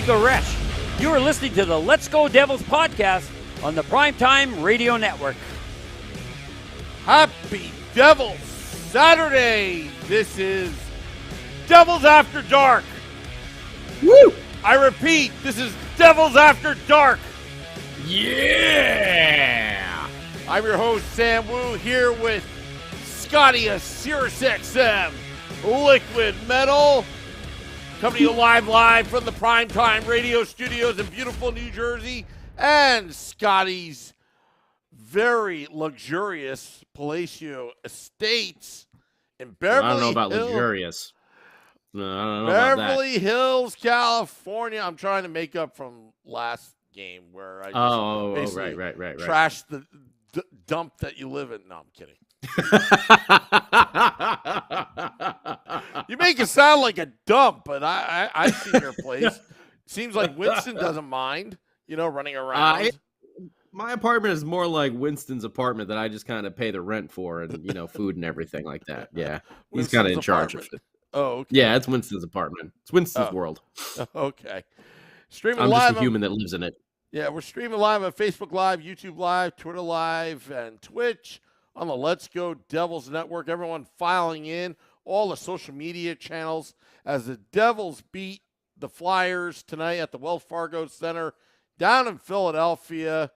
Mika Resch. You are listening to the Let's Go Devils podcast on the Primetime Radio Network. Happy Devils Saturday. This is Devils After Dark. Woo! I repeat, this is Devils After Dark. Yeah! I'm your host, Sam Wu, here with Scotty, a Sirius XM Liquid Metal. Coming to you live from the Primetime Radio Studios in beautiful New Jersey, and Scotty's very luxurious Palatial Estates in Beverly Hills. I don't know about luxurious. No, I don't know about that. Beverly Hills, California. I'm trying to make up from last game where I just right. trashed the dump that you live in. No, I'm kidding. You make it sound like a dump, but I've seen your place. Seems like Winston doesn't mind, running around. My apartment is more like Winston's apartment that I just kind of pay the rent for and, food and everything like that. Yeah. He's kind of in charge of it. Oh, okay. Yeah, it's Winston's apartment. It's Winston's world. Okay. Streaming I'm live. just a human that lives in it. Yeah, we're streaming live on Facebook Live, YouTube Live, Twitter Live, and Twitch on the Let's Go Devils Network. Everyone filing in all the social media channels as the Devils beat the Flyers tonight at the Wells Fargo Center down in Philadelphia,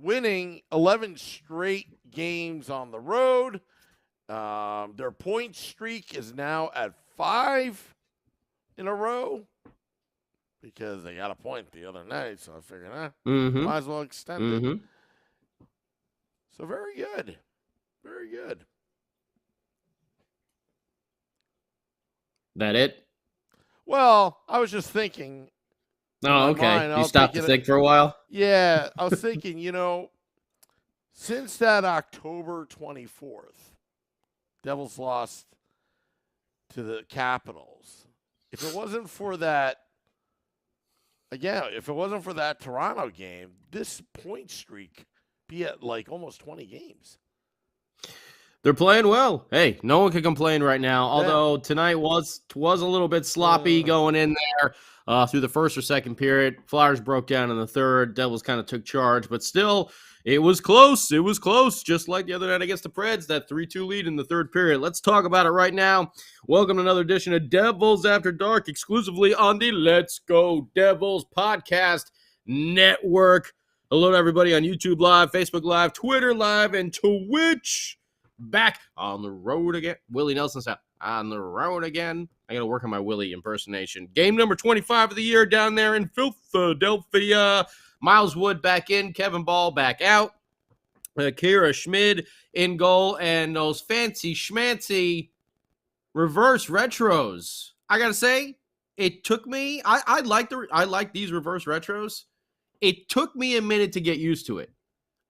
winning 11 straight games on the road. Their point streak is now at 5 in a row because they got a point the other night, so I figured, might as well extend it. So very good. Very good. That it? Well, I was just thinking. Oh, okay. You stopped to think for a while? Yeah, I was thinking, since that October 24th, Devils lost to the Capitals. If it wasn't for that, Toronto game, this point streak be at like almost 20 games. They're playing well. Hey, no one can complain right now. Although tonight was a little bit sloppy going in there through the first or second period. Flyers broke down in the third. Devils kind of took charge, but still, it was close. It was close, just like the other night against the Preds, that 3-2 lead in the third period. Let's talk about it right now. Welcome to another edition of Devils After Dark, exclusively on the Let's Go Devils podcast network. Hello to everybody on YouTube Live, Facebook Live, Twitter Live, and Twitch. Back on the road again. Willie Nelson's out on the road again. I got to work on my Willie impersonation. Game number 25 of the year down there in Philadelphia. Miles Wood back in. Kevin Ball back out. Akira Schmid in goal. And those fancy schmancy reverse retros. I got to say, it took me. I like these reverse retros. It took me a minute to get used to it.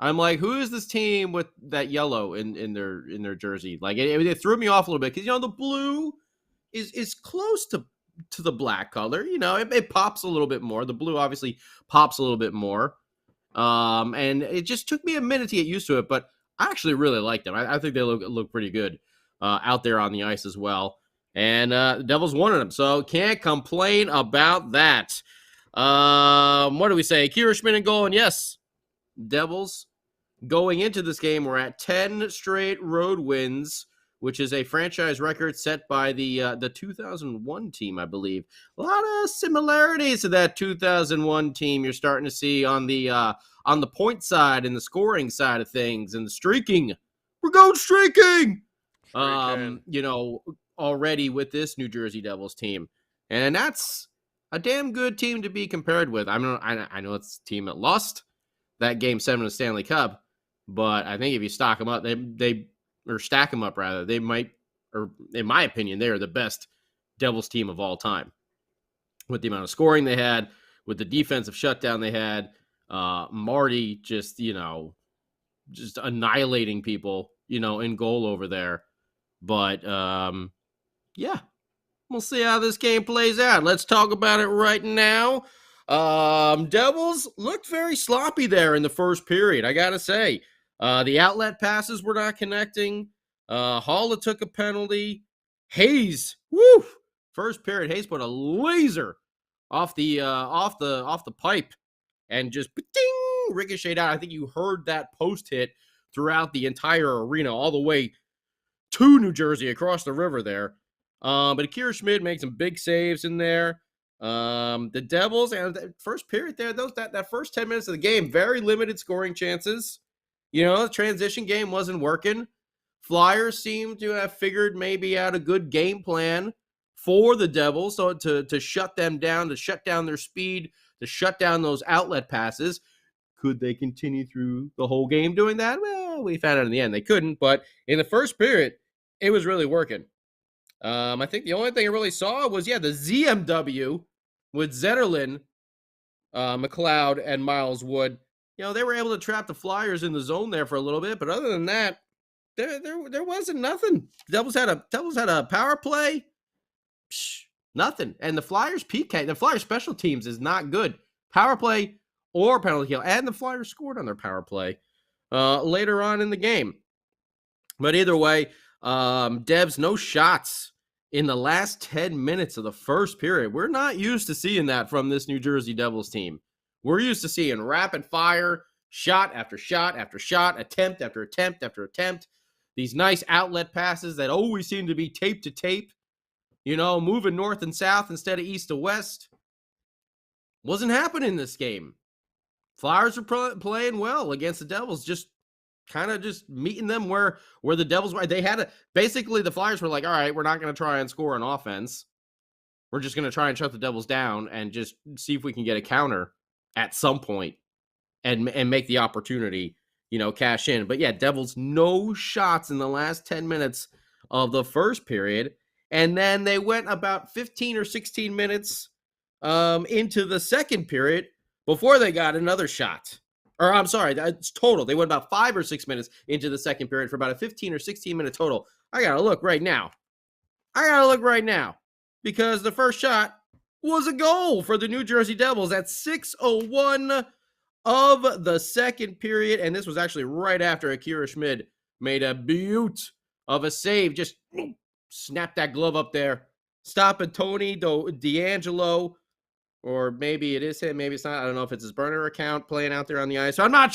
I'm like, who is this team with that yellow in their jersey? Like, it threw me off a little bit because the blue is close to the black color. It pops a little bit more. The blue obviously pops a little bit more, and it just took me a minute to get used to it. But I actually really like them. I think they look pretty good out there on the ice as well. And the Devils wanted them, so can't complain about that. What do we say? Akira Schmid in goal, and yes, Devils. Going into this game, we're at 10 straight road wins, which is a franchise record set by the 2001 team, I believe. A lot of similarities to that 2001 team you're starting to see on the point side and the scoring side of things and the streaking. We're going streaking! Already with this New Jersey Devils team. And that's a damn good team to be compared with. I know it's a team that lost that Game 7 of the Stanley Cup. But I think if you stack them up, they might, or in my opinion, they are the best Devils team of all time. With the amount of scoring they had, with the defensive shutdown they had, Marty just annihilating people, in goal over there. But, yeah, we'll see how this game plays out. Let's talk about it right now. Devils looked very sloppy there in the first period, I gotta say. The outlet passes were not connecting. Haula took a penalty. Hayes, first period, Hayes put a laser off the pipe and just ding, ricocheted out. I think you heard that post hit throughout the entire arena, all the way to New Jersey across the river there. But Akira Schmid makes some big saves in there. The Devils, and the first period there, that first 10 minutes of the game, very limited scoring chances. The transition game wasn't working. Flyers seemed to have figured maybe out a good game plan for the Devils, so to shut them down, to shut down their speed, to shut down those outlet passes. Could they continue through the whole game doing that? Well, we found out in the end they couldn't, but in the first period, it was really working. I think the only thing I really saw was, the ZMW with Zetterlund, McLeod, and Miles Wood. They were able to trap the Flyers in the zone there for a little bit, but other than that, there wasn't nothing. Devils had a power play. Nothing. And the Flyers PK, the Flyers special teams is not good. Power play or penalty kill. And the Flyers scored on their power play later on in the game. But either way, Devs, no shots in the last 10 minutes of the first period. We're not used to seeing that from this New Jersey Devils team. We're used to seeing rapid fire, shot after shot after shot, attempt after attempt after attempt. These nice outlet passes that always seem to be tape to tape, moving north and south instead of east to west. Wasn't happening in this game. Flyers were playing well against the Devils, just meeting them where the Devils were. Basically the Flyers were like, all right, we're not going to try and score on offense. We're just going to try and shut the Devils down and just see if we can get a counter at some point and make the opportunity, cash in. But Devils, no shots in the last 10 minutes of the first period. And then they went about 15 or 16 minutes into the second period before they got another shot. Or I'm sorry, that's total. They went about 5 or 6 minutes into the second period for about a 15 or 16 minute total. I got to look right now. Because the first shot was a goal for the New Jersey Devils at 6:01 of the second period. And this was actually right after Akira Schmid made a beaut of a save. Just snap that glove up there. Stop it, Tony D'Angelo. Or maybe it is him, maybe it's not. I don't know if it's his burner account playing out there on the ice. So I'm not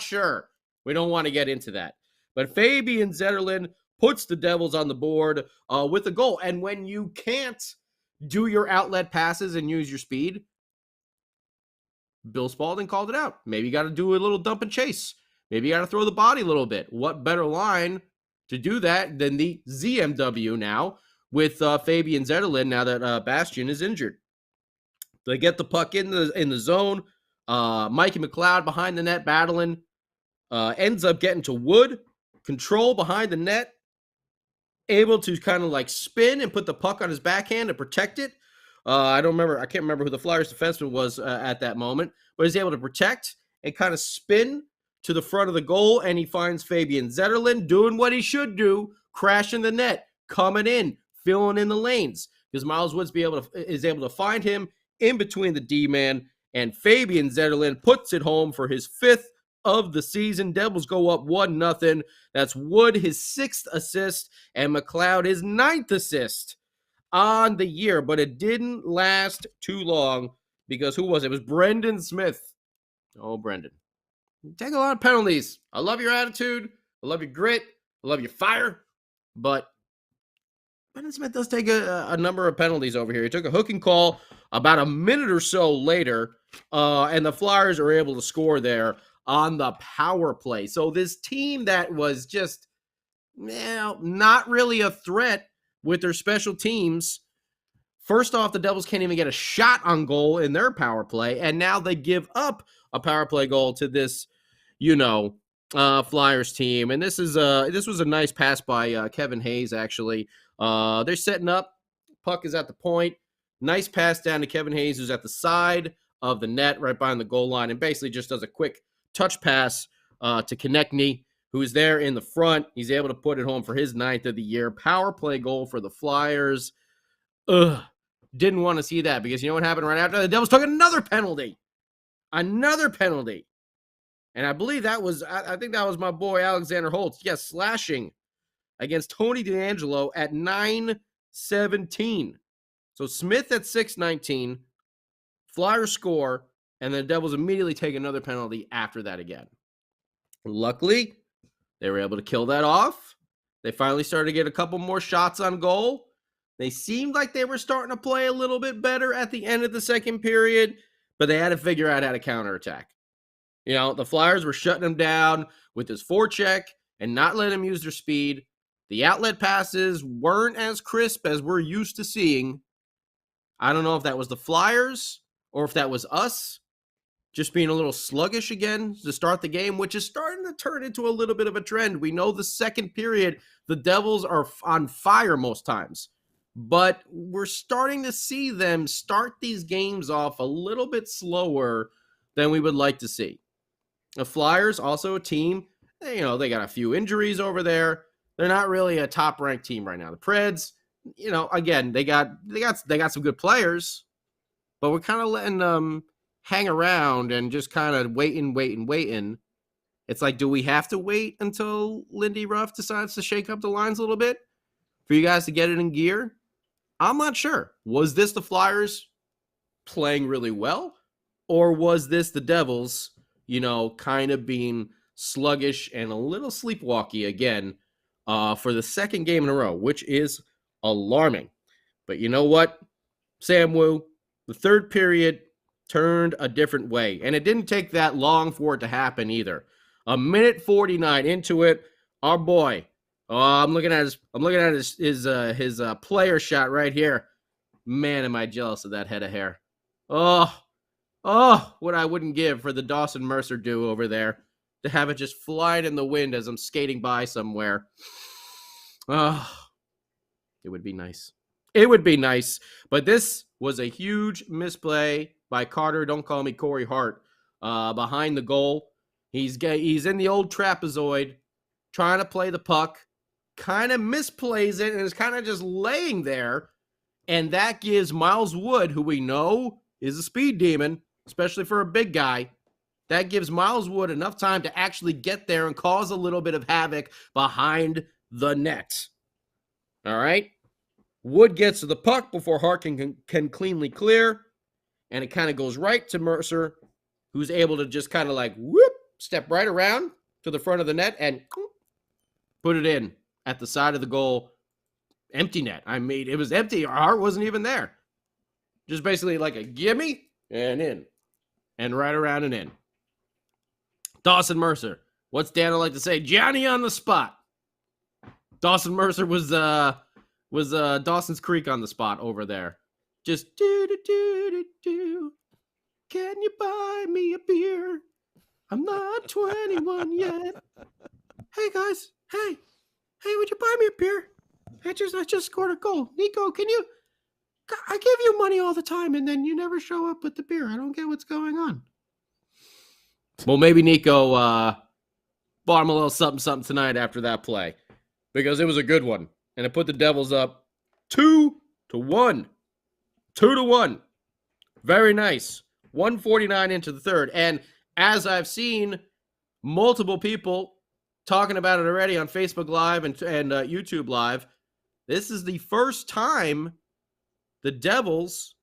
sure. We don't want to get into that. But Fabian Zetterlund puts the Devils on the board with a goal. And when you can't do your outlet passes and use your speed, Bill Spaulding called it out. Maybe you got to do a little dump and chase. Maybe you got to throw the body a little bit. What better line to do that than the ZMW now with Fabian Zetterlund now that Bastian is injured. They get the puck in the zone. Mikey McLeod behind the net battling. Ends up getting to Wood. Control behind the net. Able to kind of like spin and put the puck on his backhand to protect it. I can't remember who the Flyers defenseman was at that moment. But he's able to protect and kind of spin to the front of the goal. And he finds Fabian Zetterlund doing what he should do. Crashing the net. Coming in. Filling in the lanes. Because Miles Woods is able to find him in between the D-man, and Fabian Zetterlund puts it home for his 5th of the season. Devils go up 1-0. That's Wood, his 6th assist, and McLeod, his 9th assist on the year. But it didn't last too long because who was it? It was Brendan Smith. Oh, Brendan. You take a lot of penalties. I love your attitude. I love your grit. I love your fire. But Brendan Smith does take a number of penalties over here. He took a hooking call about a minute or so later, and the Flyers are able to score there on the power play. So this team that was just not really a threat with their special teams. First off, the Devils can't even get a shot on goal in their power play, and now they give up a power play goal to this, Flyers team. And this was a nice pass by Kevin Hayes, actually. They're setting up. Puck is at the point. Nice pass down to Kevin Hayes, who's at the side of the net, right behind the goal line, and basically just does a quick touch pass to Konechny, who's there in the front. He's able to put it home for his 9th of the year. Power play goal for the Flyers. Didn't want to see that because you know what happened right after? The Devils took another penalty. And I believe I think that was my boy Alexander Holtz. Yes, slashing against Tony D'Angelo at 9:17. So Smith at 6:19, Flyers score, and the Devils immediately take another penalty after that again. Luckily, they were able to kill that off. They finally started to get a couple more shots on goal. They seemed like they were starting to play a little bit better at the end of the second period, but they had to figure out how to counterattack. You know, the Flyers were shutting them down with this forecheck and not letting them use their speed. The outlet passes weren't as crisp as we're used to seeing. I don't know if that was the Flyers or if that was us just being a little sluggish again to start the game, which is starting to turn into a little bit of a trend. We know the second period, the Devils are on fire most times, but we're starting to see them start these games off a little bit slower than we would like to see. The Flyers, also a team, you know, they got a few injuries over there. They're not really a top-ranked team right now. The Preds, you know, again, they got some good players, but we're kind of letting them hang around and just kind of waiting. It's like, do we have to wait until Lindy Ruff decides to shake up the lines a little bit for you guys to get it in gear? I'm not sure. Was this the Flyers playing really well, or was this the Devils, you know, kind of being sluggish and a little sleepwalky again for the second game in a row, which is alarming. But you know what, Sam Wu, the third period turned a different way, and it didn't take that long for it to happen either. A minute 49 into it, our boy. I'm looking at his player shot right here. Man, am I jealous of that head of hair. Oh, what I wouldn't give for the Dawson Mercer do over there to have it just flying in the wind as I'm skating by somewhere. Oh, it would be nice. It would be nice. But this was a huge misplay by Carter. Don't call me Corey Hart. Behind the goal. He's in the old trapezoid, trying to play the puck. Kind of misplays it and is kind of just laying there. And that gives Miles Wood, who we know is a speed demon, especially for a big guy, that gives Miles Wood enough time to actually get there and cause a little bit of havoc behind the net. All right? Wood gets to the puck before Hart can cleanly clear, and it kind of goes right to Mercer, who's able to just kind of like, whoop, step right around to the front of the net and put it in at the side of the goal. Empty net. I mean, it was empty. Hart wasn't even there. Just basically like a gimme and in. And right around and in. Dawson Mercer. What's Dana like to say? Johnny on the spot. Dawson Mercer was Dawson's Creek on the spot over there. Just do. Can you buy me a beer? I'm not 21 yet. Hey guys. Hey, would you buy me a beer? I just scored a goal. Nico, can you? I give you money all the time, and then you never show up with the beer. I don't get what's going on. Well, maybe Nico bought him a little something tonight after that play, because it was a good one, and it put the Devils up 2-1. 2-1. Very nice. 1:49 into the third, and as I've seen multiple people talking about it already on Facebook Live and YouTube Live, this is the first time the Devils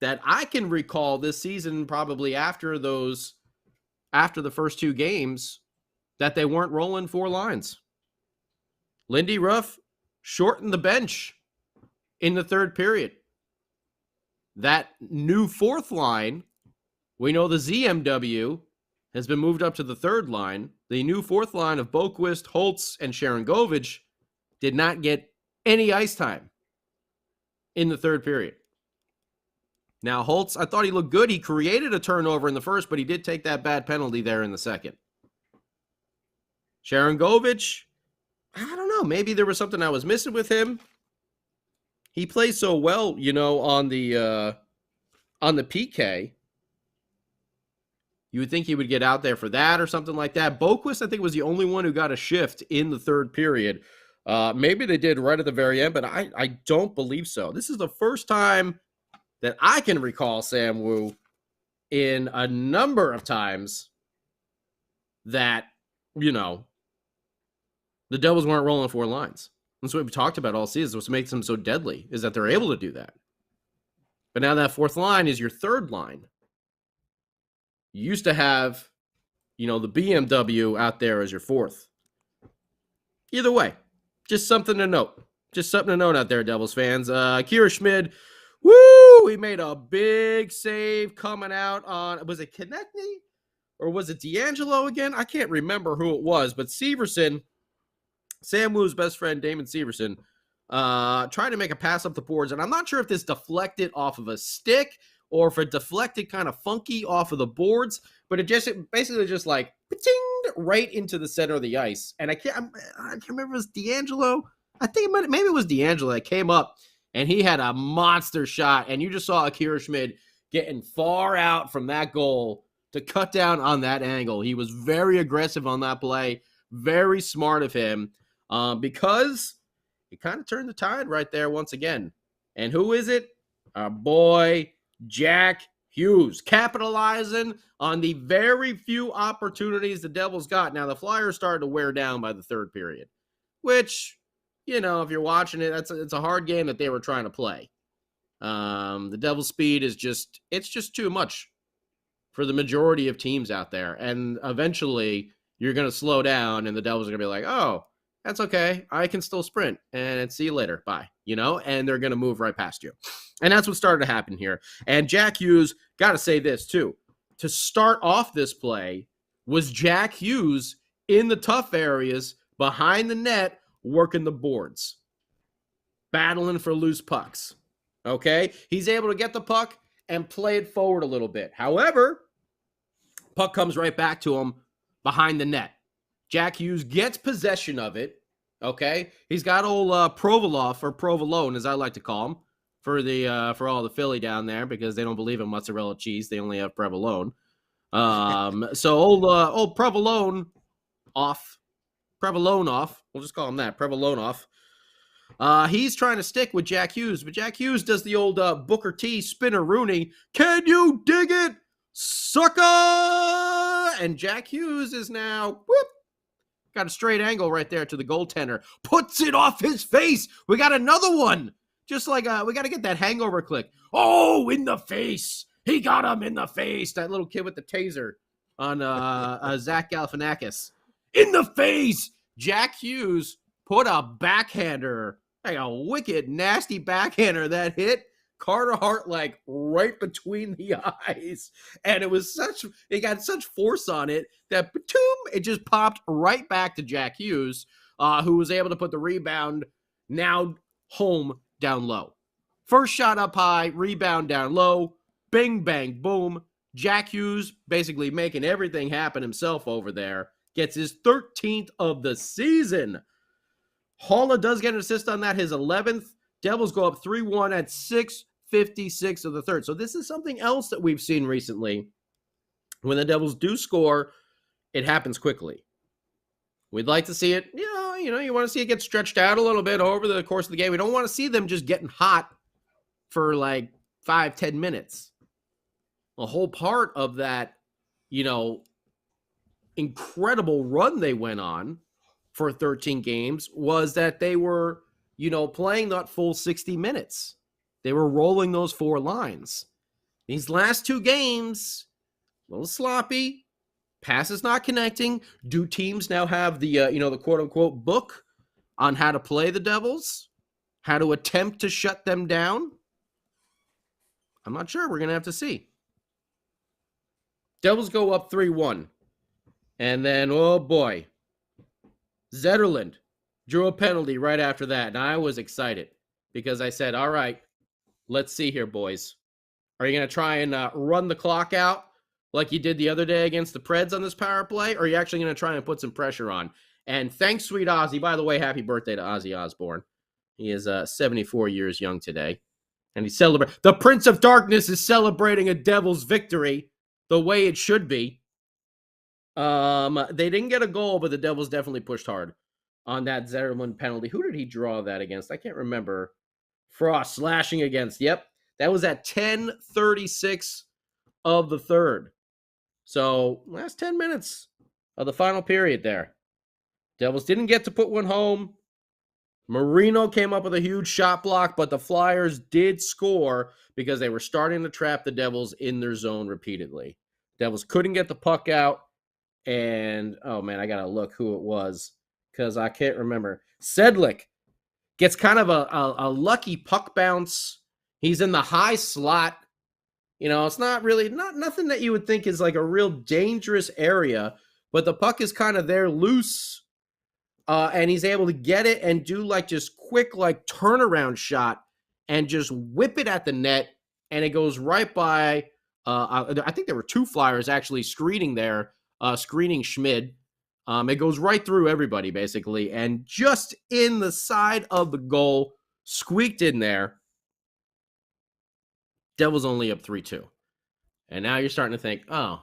that I can recall this season, probably after the first two games, that they weren't rolling four lines. Lindy Ruff shortened the bench in the third period. That new fourth line, we know the ZMW has been moved up to the third line. The new fourth line of Boquist, Holtz, and Sharangovich did not get any ice time in the third period. Now, Holtz, I thought he looked good. He created a turnover in the first, but he did take that bad penalty there in the second. Sharangovich, I don't know. Maybe there was something I was missing with him. He plays so well, you know, on the PK. You would think he would get out there for that or something like that. Boquist, I think, was the only one who got a shift in the third period. Maybe they did right at the very end, but I don't believe so. This is the first time that I can recall, Sam Wu, in a number of times that, you know, the Devils weren't rolling four lines. That's what we've talked about all season. What makes them so deadly is that they're able to do that. But now that fourth line is your third line. You used to have, the BMW out there as your fourth. Either way, just something to note. Just something to note out there, Devils fans. Akira Schmid, woo! He made a big save coming out on, was it Konechny? Or was it D'Angelo again? I can't remember who it was, but Severson, Sam Wu's best friend, Damon Severson, trying to make a pass up the boards. And I'm not sure if this deflected off of a stick or if it deflected kind of funky off of the boards, but it basically just like right into the center of the ice. And I can't remember if it was D'Angelo. I think maybe it was D'Angelo that came up and he had a monster shot. And you just saw Akira Schmid getting far out from that goal to cut down on that angle. He was very aggressive on that play. Very smart of him because he kind of turned the tide right there once again. And who is it? Our boy, Jack Hughes, capitalizing on the very few opportunities the Devils got. Now, the Flyers started to wear down by the third period, which, if you're watching it, it's a hard game that they were trying to play. The Devils' speed is just too much for the majority of teams out there. And eventually you're going to slow down and the Devils are going to be like, oh, that's okay. I can still sprint and see you later. Bye. And they're going to move right past you. And that's what started to happen here. And Jack Hughes, got to say this too. To start off this play was Jack Hughes in the tough areas behind the net, working the boards, battling for loose pucks. Okay. He's able to get the puck and play it forward a little bit. However, puck comes right back to him behind the net. Jack Hughes gets possession of it, okay? He's got old Provolone, or Provolone, as I like to call him, for all the Philly down there, because they don't believe in mozzarella cheese. They only have Provolone. So old Provolone off. We'll just call him that, Provolone off. He's trying to stick with Jack Hughes, but Jack Hughes does the old Booker T spinner Rooney. Can you dig it, sucker? And Jack Hughes is now got a straight angle right there to the goaltender. Puts it off his face. We got another one. Just like we got to get that hangover click. Oh, in the face. He got him in the face. That little kid with the taser on Zach Galifianakis. In the face. Jack Hughes put a backhander, like a wicked, nasty backhander that hit Carter Hart like right between the eyes. And it got such force on it that it just popped right back to Jack Hughes, who was able to put the rebound now home down low. First shot up high, rebound down low, bing, bang, boom. Jack Hughes basically making everything happen himself over there. Gets his 13th of the season. Haula does get an assist on that, his 11th. Devils go up 3-1 at 6:56 of the third. So this is something else that we've seen recently. When the Devils do score, it happens quickly. We'd like to see it, you want to see it get stretched out a little bit over the course of the game. We don't want to see them just getting hot for like 5-10 minutes. A whole part of that, incredible run they went on for 13 games was that they were, playing that full 60 minutes. They were rolling those four lines. These last two games, a little sloppy. Passes not connecting. Do teams now have the, the quote-unquote book on how to play the Devils? How to attempt to shut them down? I'm not sure. We're going to have to see. Devils go up 3-1. And then, oh boy, Zetterlund drew a penalty right after that. And I was excited because I said, all right, let's see here, boys. Are you going to try and run the clock out like you did the other day against the Preds on this power play? Or are you actually going to try and put some pressure on? And thanks, sweet Ozzy. By the way, happy birthday to Ozzy Osbourne. He is 74 years young today. And he's celebrating. The Prince of Darkness is celebrating a Devils victory the way it should be. They didn't get a goal, but the Devils definitely pushed hard on that Zetterlund penalty. Who did he draw that against? I can't remember. Frost slashing against. Yep. That was at 10:36 of the third. So last 10 minutes of the final period there. Devils didn't get to put one home. Marino came up with a huge shot block, but the Flyers did score because they were starting to trap the Devils in their zone repeatedly. Devils couldn't get the puck out, and oh man, I gotta look who it was because I can't remember. Sedlick gets kind of a lucky puck bounce. He's in the high slot. It's not really nothing that you would think is like a real dangerous area, but the puck is kind of there loose. And he's able to get it and do like just quick like turnaround shot and just whip it at the net, and it goes right by. I think there were two Flyers actually screening there, screening Schmid. It goes right through everybody basically, and just in the side of the goal, squeaked in there. Devils only up 3-2, and now you're starting to think, oh,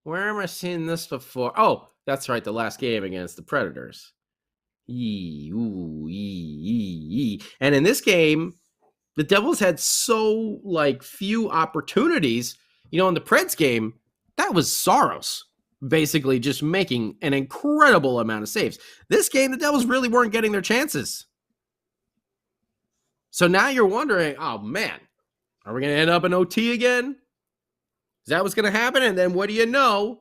where am I seeing this before? Oh, that's right, the last game against the Predators. And in this game, the Devils had so few opportunities. In the Preds game, that was Saros basically just making an incredible amount of saves. This game, the Devils really weren't getting their chances. So now you're wondering, oh man, are we going to end up in OT again? Is that what's going to happen? And then what do you know?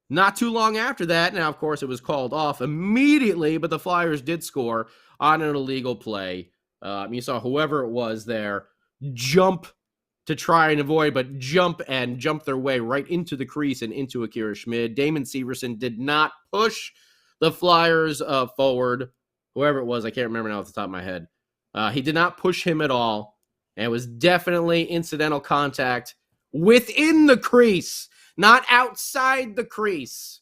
Not too long after that, now, of course, it was called off immediately, but the Flyers did score on an illegal play. You saw whoever it was there jump to try and avoid, but jump their way right into the crease and into Akira Schmid. Damon Severson did not push the Flyers forward. Whoever it was, I can't remember now off the top of my head. He did not push him at all, and it was definitely incidental contact within the crease, not outside the crease.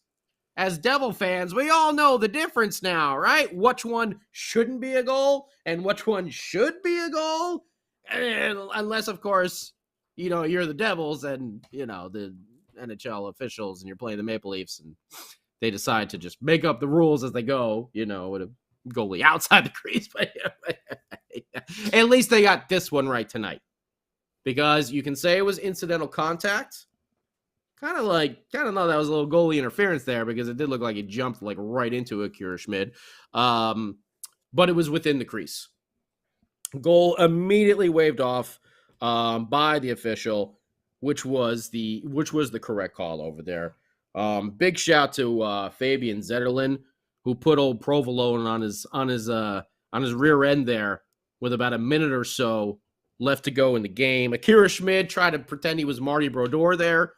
As Devil fans, we all know the difference now, right? Which one shouldn't be a goal and which one should be a goal. Unless, of course, you're the Devils and, the NHL officials and you're playing the Maple Leafs and they decide to just make up the rules as they go, with a goalie outside the crease. But at least they got this one right tonight. Because you can say it was incidental contact. Kind of know that was a little goalie interference there because it did look like he jumped right into Akira Schmid. But it was within the crease. Goal immediately waved off by the official, which was the correct call over there. Big shout to Fabian Zetterlund, who put old Provolone on his rear end there with about a minute or so left to go in the game. Akira Schmid tried to pretend he was Marty Brodeur there.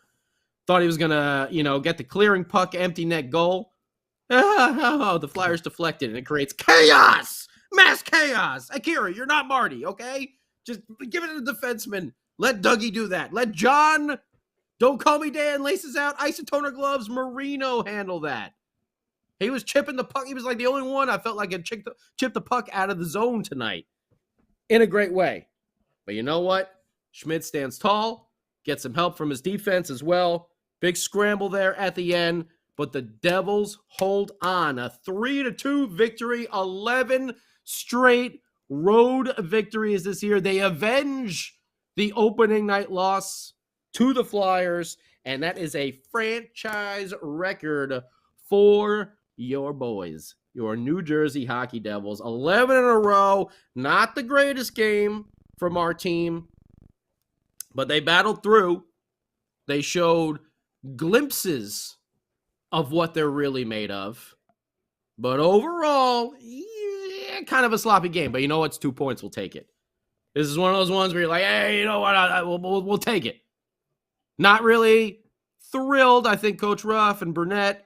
Thought he was going to, get the clearing puck, empty net goal. The Flyers deflected, and it creates chaos! Mass chaos! Akira, you're not Marty, okay? Just give it to the defenseman. Let Dougie do that. Let John, don't call me Dan, laces out, isotoner gloves, Marino handle that. He was chipping the puck. He was the only one I felt like had chipped the puck out of the zone tonight in a great way. But you know what? Schmid stands tall, gets some help from his defense as well. Big scramble there at the end, but the Devils hold on. A 3-2 victory, 11 straight road victories this year. They avenge the opening night loss to the Flyers, and that is a franchise record for your boys, your New Jersey Hockey Devils. 11 in a row, not the greatest game from our team, but they battled through. They showed glimpses of what they're really made of. But overall, kind of a sloppy game. But you know what's 2 points? We'll take it. This is one of those ones where you're like, hey, you know what? We'll take it. Not really thrilled. I think Coach Ruff and Burnett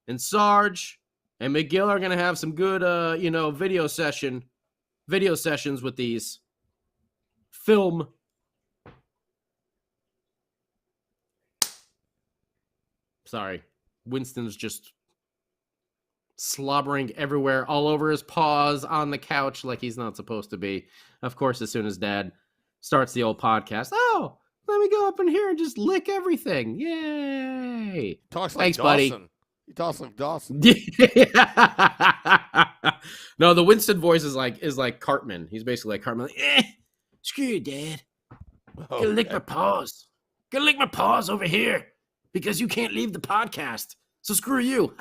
and Sarge and McGill are going to have some good, video sessions with these film. Sorry. Winston's just slobbering everywhere, all over his paws, on the couch like he's not supposed to be. Of course, as soon as Dad starts the old podcast, oh, let me go up in here and just lick everything. Yay. Talks like Thanks, Dawson. buddy. He talks like Dawson. No, the Winston voice is like Cartman. He's basically like Cartman. Screw you, Dad. Oh, Gonna lick my paws. Gonna lick my paws over here because you can't leave the podcast. So screw you.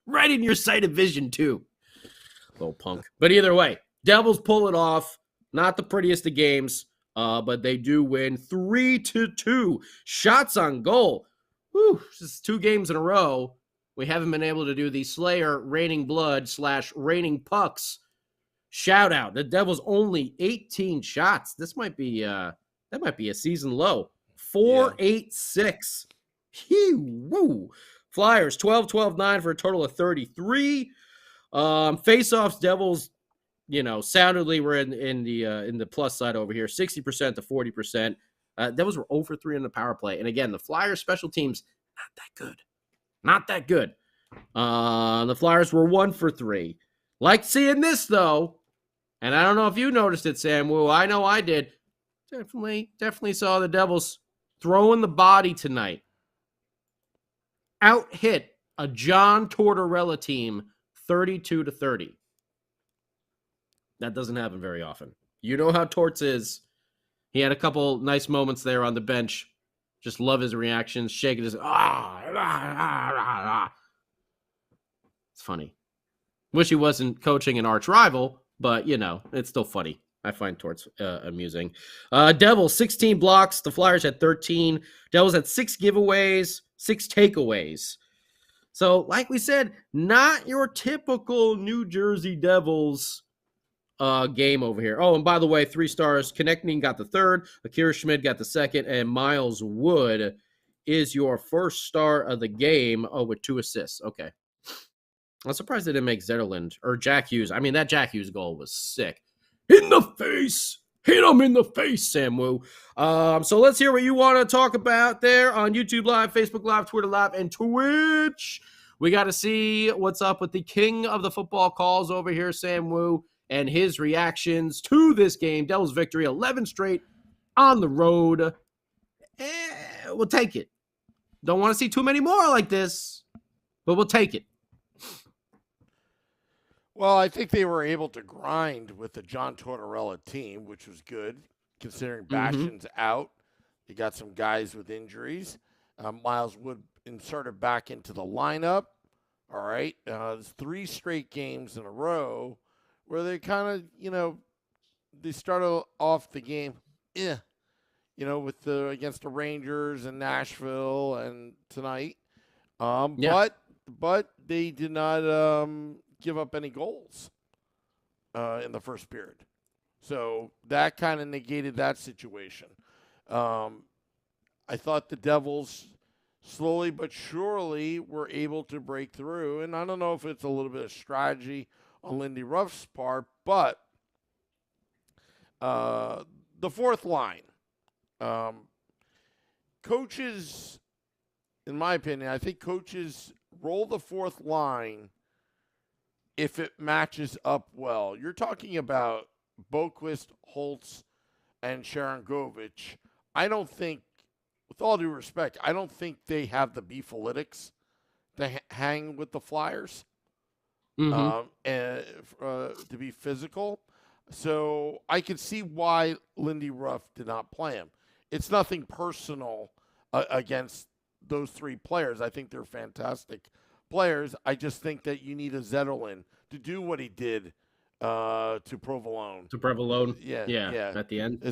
Right in your sight of vision, too. Little punk. But either way, Devils pull it off. Not the prettiest of games, but they do win 3-2. Shots on goal. Whew, this is 2 games in a row. We haven't been able to do the Slayer raining blood / raining pucks. Shout out. The Devils only 18 shots. This might be that might be a season low. 4-8-6. Woo. Flyers 12-12-9 for a total of 33. Face-offs, Devils, soundedly were in the plus side over here, 60% to 40%. Devils were 0-3 in the power play. And again, the Flyers special teams, not that good. The Flyers were 1-3. Like seeing this though, and I don't know if you noticed it, Sam Wu. I know I did. Definitely saw the Devils throwing the body tonight. Out hit a John Tortorella team 32-30. That doesn't happen very often. You know how Torts is. He had a couple nice moments there on the bench. Just love his reactions, shaking his It's funny. Wish he wasn't coaching an arch rival, but it's still funny. I find Torts amusing. Devils 16 blocks. The Flyers had 13. Devils had 6 giveaways, 6 takeaways. So, like we said, not your typical New Jersey Devils game over here. Oh, and by the way, 3 stars. Konechny got the 3rd. Akira Schmid got the 2nd. And Miles Wood is your 1st star of the game. Oh, with 2 assists. Okay. I'm surprised they didn't make Zetterlund or Jack Hughes. I mean, that Jack Hughes goal was sick. In the face. Hit him in the face, Sam Wu. So let's hear what you want to talk about there on YouTube Live, Facebook Live, Twitter Live, and Twitch. We got to see what's up with the king of the football calls over here, Sam Wu, and his reactions to this game. Devils victory, 11 straight on the road. We'll take it. Don't want to see too many more like this, but we'll take it. Well, I think they were able to grind with the John Tortorella team, which was good, considering Bastian's out. You got some guys with injuries. Miles Wood inserted back into the lineup. All right. There's 3 straight games in a row where they kind of, they started off the game, with against the Rangers and Nashville and tonight. But they did not give up any goals in the first period. So that kind of negated that situation. I thought the Devils slowly but surely were able to break through. And I don't know if it's a little bit of strategy on Lindy Ruff's part, but the fourth line. Coaches, in my opinion, I think coaches roll the fourth line if it matches up well. You're talking about Boquist, Holtz, and Sharangovich. I don't think, with all due respect, I don't think they have the beefalytics to hang with the Flyers and to be physical. So I can see why Lindy Ruff did not play him. It's nothing personal against those 3 players. I think they're fantastic players. I just think that you need a Zetterlund to do what he did to Provolone. Yeah. At the end.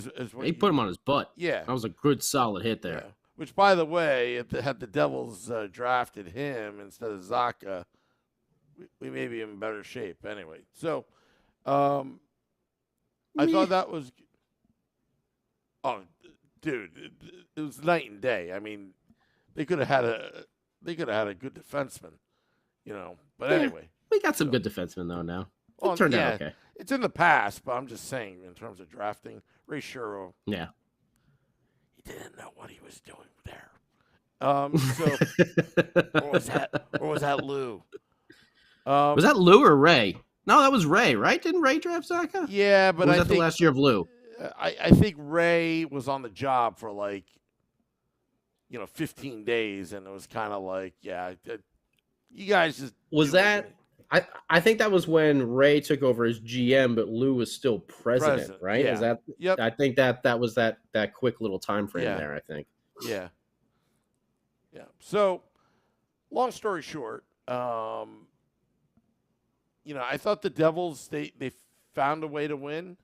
He put him on his butt. Yeah. That was a good, solid hit there. Yeah. Which, by the way, had the Devils drafted him instead of Zaka, we may be in better shape anyway. So, I thought that was – oh, dude, it was night and day. I mean, they could have had a good defenseman, But anyway. We got some good defensemen, though, now. It turned out okay. It's in the past, but I'm just saying in terms of drafting, Ray Shero. Yeah. He didn't know what he was doing there. Or was that Lou? Was that Lou or Ray? No, that was Ray, right? Didn't Ray draft Zaka? Yeah, but I think the last year of Lou. I think Ray was on the job for 15 days, and it was kind of like, you guys just was that. I think that was when Ray took over as GM, but Lou was still president, right? Yeah. Is that? Yep. I think that was that quick little time frame there. I think. Yeah. Yeah. So, long story short, I thought the Devils they found a way to win.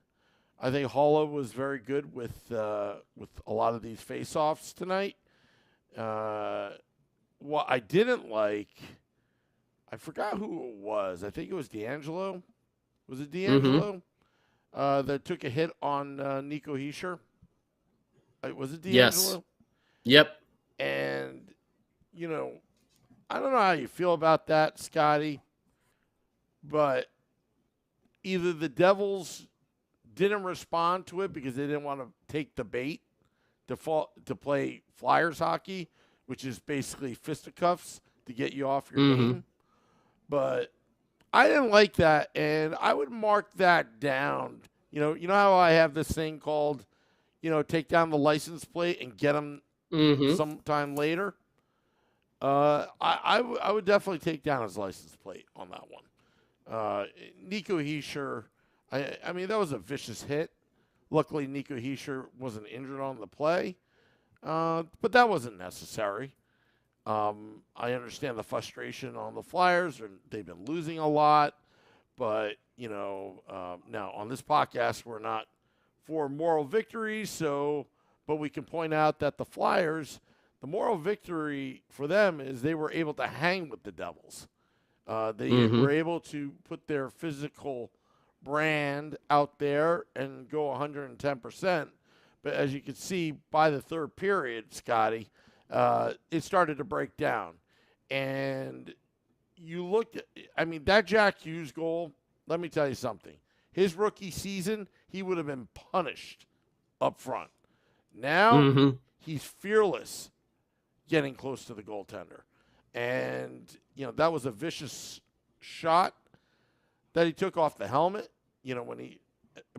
I think Holla was very good with a lot of these faceoffs tonight. What I didn't like, I forgot who it was. I think it was D'Angelo. Was it D'Angelo that took a hit on Nico Hischier? Was it D'Angelo? Yes. Yep. And, I don't know how you feel about that, Scotty, but either the Devils didn't respond to it because they didn't want to take the bait to play Flyers hockey, which is basically fisticuffs to get you off your game. But I didn't like that, and I would mark that down. You know how I have this thing called, take down the license plate and get them sometime later? I would definitely take down his license plate on that one. Nico Hischier, I mean, that was a vicious hit. Luckily, Nico Hischier wasn't injured on the play, but that wasn't necessary. I understand the frustration on the Flyers, and they've been losing a lot. But, now on this podcast, we're not for moral victories, but we can point out that the Flyers, the moral victory for them is they were able to hang with the Devils. They were able to put their physical brand out there and go 110%. But as you can see by the third period, Scotty, it started to break down. And you looked at, that Jack Hughes goal, let me tell you something. His rookie season, he would have been punished up front. Now, he's fearless getting close to the goaltender. And, that was a vicious shot that he took off the helmet,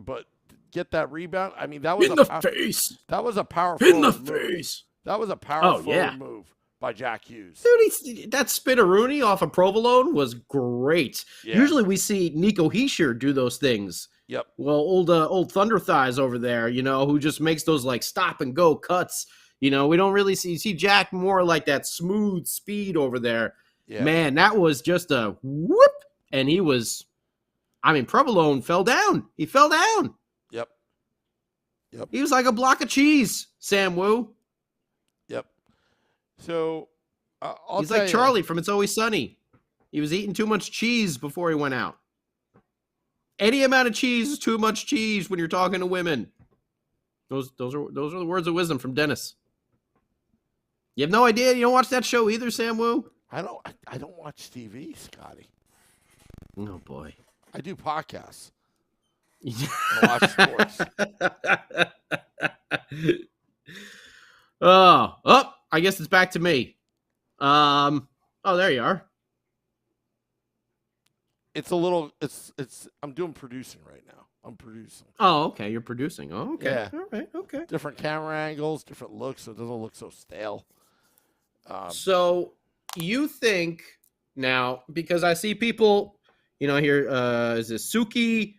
but get that rebound. That was in the face. That was a powerful in the move. face. That was a powerful move by Jack Hughes. Dude, that spinaroonie off of provolone was great. Yeah. Usually we see Nico Hischier do those things. Yep. Well, old Thunder Thighs over there, who just makes those like stop and go cuts. We don't really see Jack more like that smooth speed over there. Yeah. Man, that was just a whoop. And he was, provolone fell down. He fell down. Yep. He was like a block of cheese, Sam Wu. Yep. So, he's like Charlie from It's Always Sunny. He was eating too much cheese before he went out. Any amount of cheese is too much cheese when you're talking to women. Those are the words of wisdom from Dennis. You have no idea? You don't watch that show either, Sam Wu? I don't watch TV, Scotty. Oh boy. I do podcasts. I watch sports. I guess it's back to me. There you are. I'm doing producing right now. I'm producing. Oh, okay. You're producing. Oh, okay. Yeah. All right. Okay. Different camera angles, different looks, so it doesn't look so stale. So you think now, because I see people, here, is this Suki?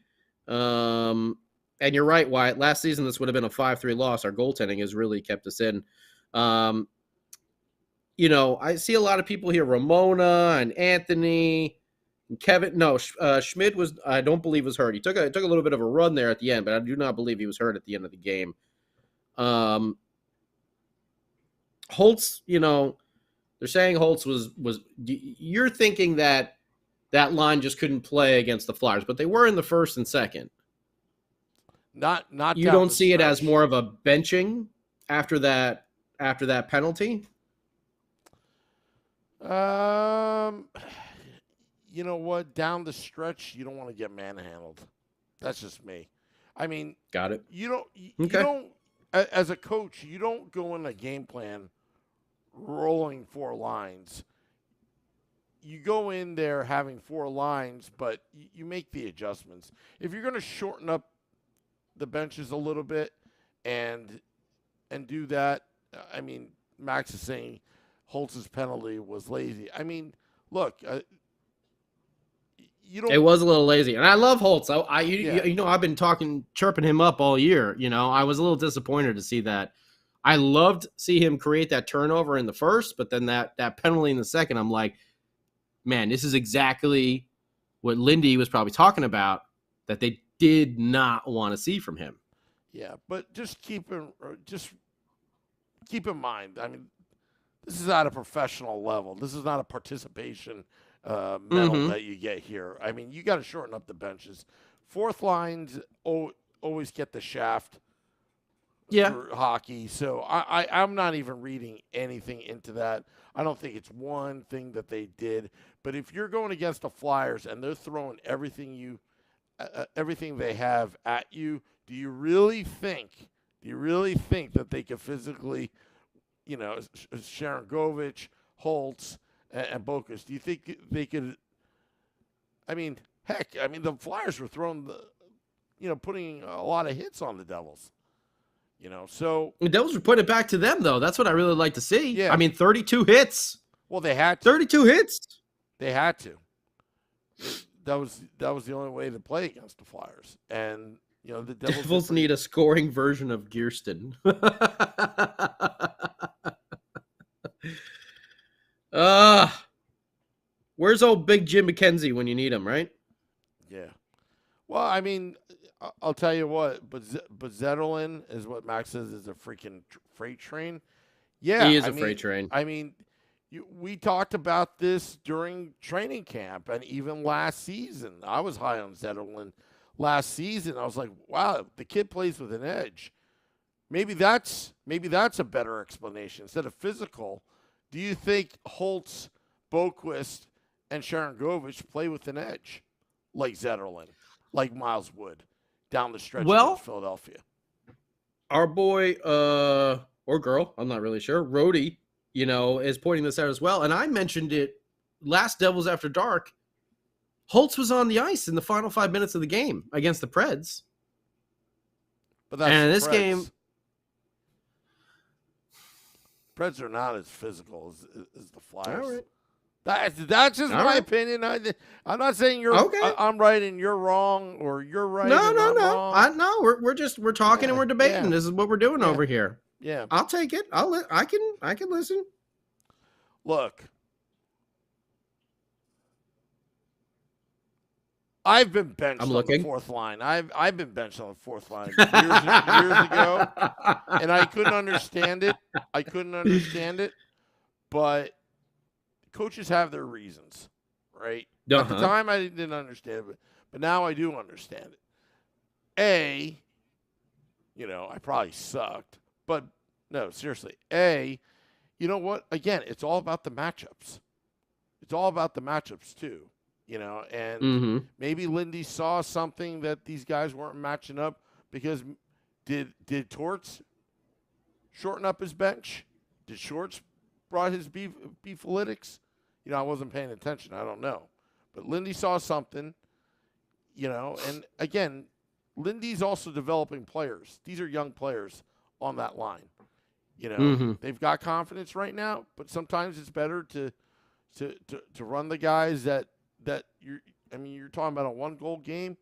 And you're right, Wyatt. Last season, this would have been a 5-3 loss. Our goaltending has really kept us in. I see a lot of people here, Ramona and Anthony and Kevin. No, Schmid was, I don't believe was hurt. He took a little bit of a run there at the end, but I do not believe he was hurt at the end of the game. Holtz, they're saying Holtz was you're thinking that line just couldn't play against the Flyers, but they were in the first and second. Not you don't see it as more of a benching after that penalty? You know what? Down the stretch, you don't want to get manhandled. That's just me. Got it. You don't as a coach, you don't go in a game plan rolling 4 lines. You go in there having 4 lines, but you make the adjustments. If you're going to shorten up the benches a little bit and do that, Max is saying Holtz's penalty was lazy. Look, it was a little lazy, and I love Holtz. I've been chirping him up all year. I was a little disappointed to see that. I loved see him create that turnover in the first, but then that penalty in the second, I'm like, man, this is exactly what Lindy was probably talking about that they did not want to see from him. Yeah, but just keep in mind. I mean, this is at a professional level. This is not a participation medal that you get here. I mean, you got to shorten up the benches. Fourth lines always get the shaft for hockey. So I'm not even reading anything into that. I don't think it's one thing that they did. But if you're going against the Flyers and they're throwing everything they have at you, do you really think that they could physically, Sharon Govich, Holtz, and Bokus, do you think they could? I mean, heck, the Flyers were throwing putting a lot of hits on the Devils. So the Devils were putting it back to them, though. That's what I really like to see. Yeah. 32 hits. Well, they had to. 32 hits. They had to. That was the only way to play against the Flyers, and the Devils need a scoring version of Gearston. Where's old Big Jim McKenzie when you need him, right? Yeah. Well, I mean, I'll tell you what, but Zetterlund is what Max says is a freaking freight train. Yeah, he is a freight train. I mean, we talked about this during training camp and even last season. I was high on Zetterlund last season. I was like, wow, the kid plays with an edge. Maybe that's a better explanation. Instead of physical, do you think Holtz, Boquist, and Sharon Govich play with an edge like Zetterlund, like Miles Wood down the stretch against Philadelphia? Our boy or girl, I'm not really sure, Rhodey, is pointing this out as well. And I mentioned it last Devils After Dark. Holtz was on the ice in the final 5 minutes of the game against the Preds. But that's and this Preds. Game, Preds are not as physical as the Flyers. All right. That's just my opinion. I'm not saying you're. Okay. I'm right and you're wrong, or you're right. No. Wrong. We're talking and we're debating. Yeah. This is what we're doing over here. Yeah, I'll take it. I can listen. Look, I've been benched on the fourth line. I've been benched on the fourth line years ago, and I couldn't understand it. But coaches have their reasons, right? At the time, I didn't understand it, but now I do understand it. I probably sucked, but no, seriously. You know what? Again, it's all about the matchups. It's all about the matchups too. And maybe Lindy saw something that these guys weren't matching up because did Torts shorten up his bench? Did Shorts brought his beefalytics? I wasn't paying attention. I don't know. But Lindy saw something, and again, Lindy's also developing players. These are young players on that line. They've got confidence right now, but sometimes it's better to run the guys that you're talking about a 1-goal game.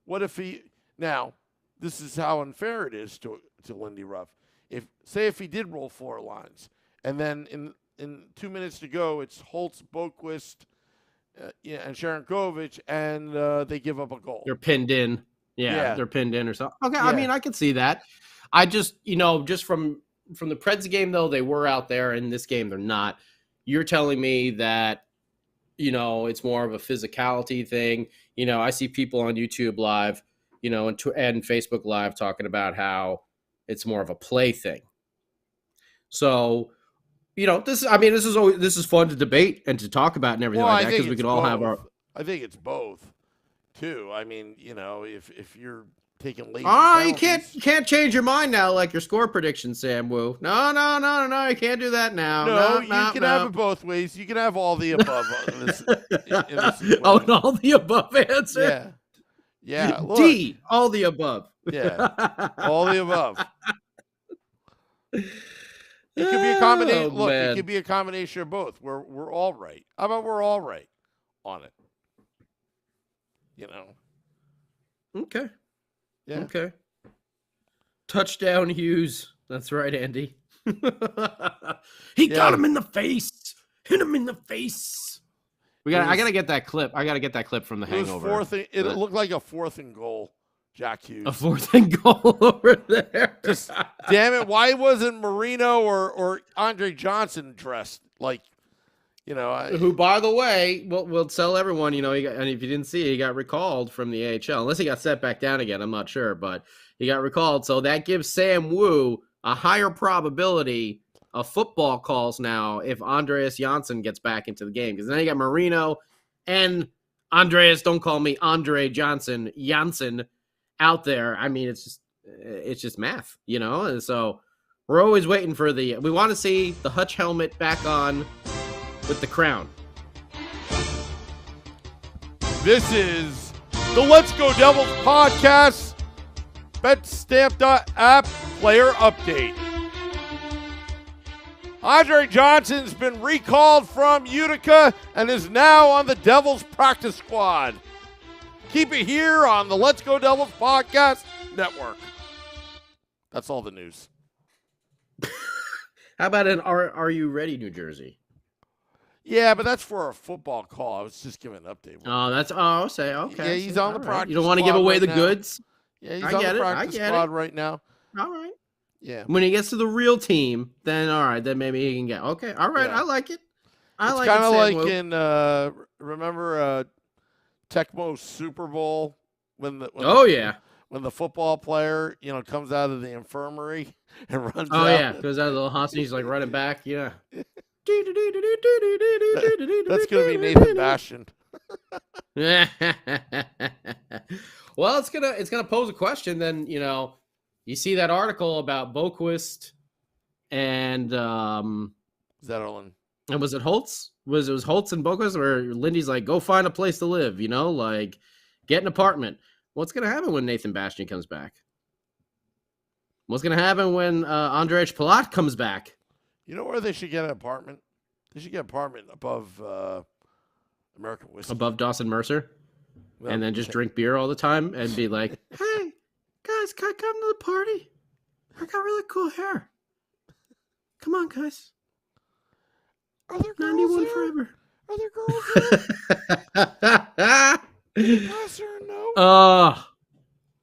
What if this is how unfair it is to Lindy Ruff. If he did roll 4 lines and then in 2 minutes to go, it's Holtz, Boquist, and Sharon Govich, and they give up a goal. They're pinned in. Yeah, they're pinned in or something. Okay, yeah. I mean, I can see that. I just, just from the Preds game, though, they were out there. In this game, they're not. You're telling me that, it's more of a physicality thing. I see people on YouTube Live, and Facebook Live talking about how it's more of a play thing. So, this is fun to debate and to talk about and everything like that because we can all have our. I think it's both, too. I mean, if you're taking late. You can't change your mind now like your score prediction, Sam Wu. No, you can't do that now. No, you can have it both ways. You can have all the above. in this an all the above answer. Yeah. Look. D, all the above. Yeah, all the above. It could be a combination. It could be a combination of both. We're all right. How about we're all right on it? Okay. Yeah. Okay. Touchdown, Hughes. That's right, Andy. He got him in the face. Hit him in the face. I gotta get that clip. I gotta get that clip from The Hangover. It looked like a 4th and goal. Jack Hughes. A 4th and goal over there. Just damn it! Why wasn't Marino or Andre Johnson dressed like? Who, by the way, we'll tell everyone. And if you didn't see it, he got recalled from the AHL. Unless he got set back down again, I'm not sure, but he got recalled. So that gives Sam Wu a higher probability of football calls now if Andreas Janssen gets back into the game, because then you got Marino and Andreas. Don't call me Andre Janssen out there. I mean, it's just math, And so we're always waiting for we want to see the Hutch helmet back on with the crown. This is the Let's Go Devils podcast. BetStamp.app player update. Andre Johnson's been recalled from Utica and is now on the Devils practice squad. Keep it here on the Let's Go Devils podcast network. That's all the news. How about an Are You Ready, New Jersey? Yeah, but that's for a football call. I was just giving an update. I'll say, okay. Yeah, he's on the practice squad. You don't want to give away the goods? Yeah, he's on the practice squad right now. All right. Yeah. When he gets to the real team, then all right, then maybe he can get. Okay, all right, yeah. I like it. It's kind of like in remember Tecmo Super Bowl when the football player comes out of the infirmary and runs. Oh yeah, goes out of the little hospital. He's like running back. Yeah. That's gonna be Nathan Bastian. Well, it's gonna pose a question. Then you see that article about Boquist and Zetterlund. And was it Holtz? It was Holtz and Boquist, where Lindy's like, go find a place to live. Like get an apartment. What's gonna happen when Nathan Bastian comes back? What's gonna happen when Andrej Palat comes back? You know where they should get an apartment? They should get an apartment above American Whiskey. Above Dawson Mercer? Well, and then just drink beer all the time and be like, hey, guys, can I come to the party? I got really cool hair. Come on, guys. Are there girls 91 there? forever. Are there girls there? Yes or no? Oh,